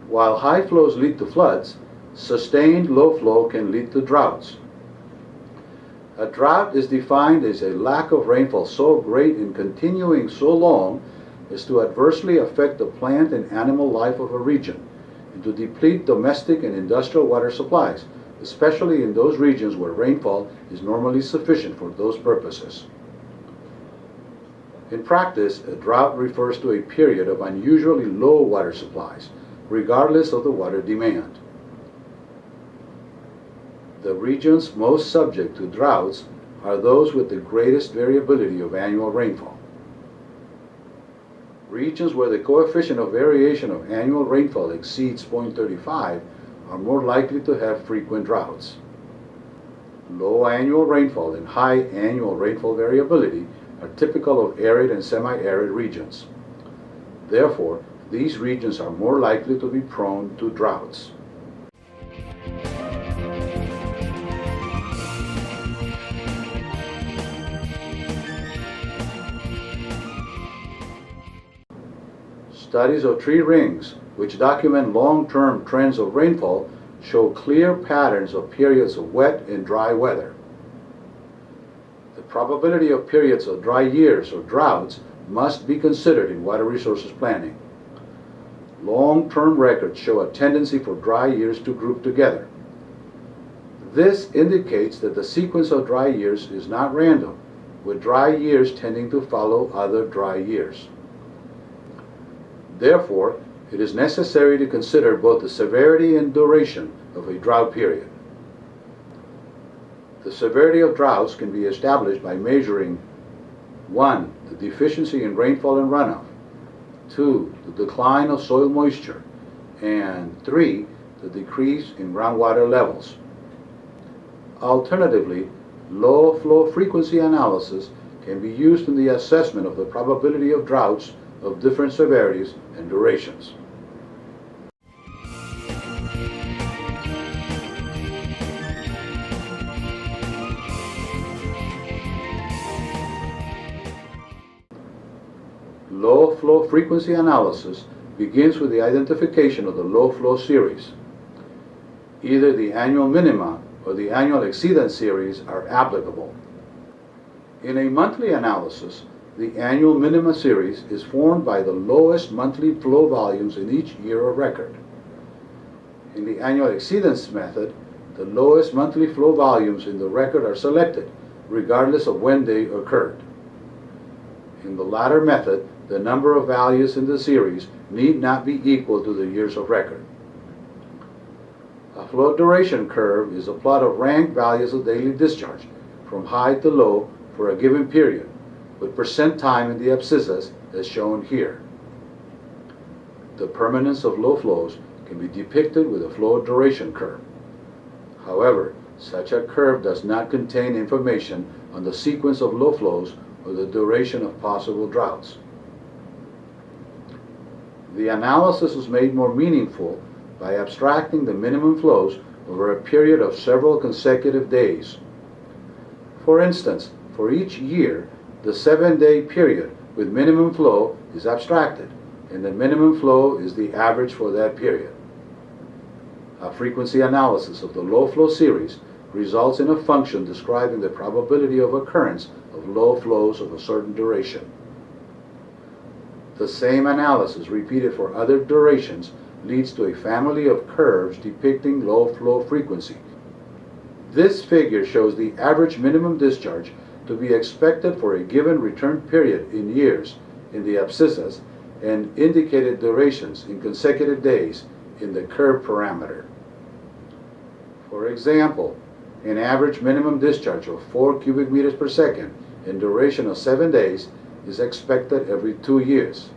While high flows lead to floods, sustained low flow can lead to droughts. A drought is defined as a lack of rainfall so great and continuing so long as to adversely affect the plant and animal life of a region and to deplete domestic and industrial water supplies, especially in those regions where rainfall is normally sufficient for those purposes. In practice, a drought refers to a period of unusually low water supplies, regardless of the water demand. The regions most subject to droughts are those with the greatest variability of annual rainfall. Regions where the coefficient of variation of annual rainfall exceeds 0.35 are more likely to have frequent droughts. Low annual rainfall and high annual rainfall variability are typical of arid and semi-arid regions. Therefore, these regions are more likely to be prone to droughts. Studies of tree rings, which document long-term trends of rainfall, show clear patterns of periods of wet and dry weather. The probability of periods of dry years or droughts must be considered in water resources planning. Long-term records show a tendency for dry years to group together. This indicates that the sequence of dry years is not random, with dry years tending to follow other dry years. Therefore, it is necessary to consider both the severity and duration of a drought period. The severity of droughts can be established by measuring 1. The deficiency in rainfall and runoff, 2. The decline of soil moisture, and 3. The decrease in groundwater levels. Alternatively, low flow frequency analysis can be used in the assessment of the probability of droughts of different severities and durations. Low flow frequency analysis begins with the identification of the low flow series. Either the annual minima or the annual exceedance series are applicable. In a monthly analysis, the annual minima series is formed by the lowest monthly flow volumes in each year of record. In the annual exceedance method, the lowest monthly flow volumes in the record are selected, regardless of when they occurred. In the latter method, the number of values in the series need not be equal to the years of record. A flow duration curve is a plot of ranked values of daily discharge from high to low for a given period, with percent time in the abscissas as shown here. The permanence of low flows can be depicted with a flow duration curve. However, such a curve does not contain information on the sequence of low flows or the duration of possible droughts. The analysis is made more meaningful by abstracting the minimum flows over a period of several consecutive days. For instance, for each year, the 7-day period with minimum flow is abstracted, and the minimum flow is the average for that period. A frequency analysis of the low flow series results in a function describing the probability of occurrence of low flows of a certain duration. The same analysis repeated for other durations leads to a family of curves depicting low flow frequency. This figure shows the average minimum discharge to be expected for a given return period in years in the abscissas and indicated durations in consecutive days in the curve parameter. For example, an average minimum discharge of 4 cubic meters per second in duration of 7 days is expected every 2 years.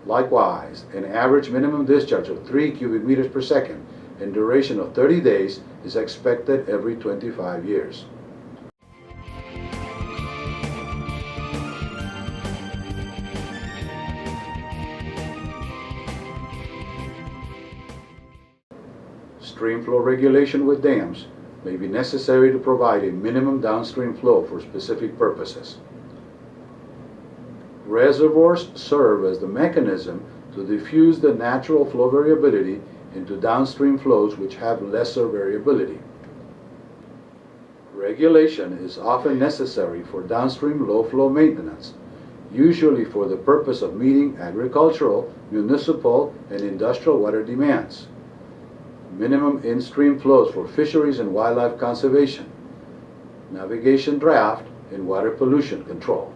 Likewise, an average minimum discharge of 3 cubic meters per second in duration of 30 days is expected every 25 years. Stream flow regulation with dams may be necessary to provide a minimum downstream flow for specific purposes. Reservoirs serve as the mechanism to diffuse the natural flow variability into downstream flows which have lesser variability. Regulation is often necessary for downstream low-flow maintenance, usually for the purpose of meeting agricultural, municipal, and industrial water demands. Minimum in-stream flows for fisheries and wildlife conservation, navigation draft, and water pollution control.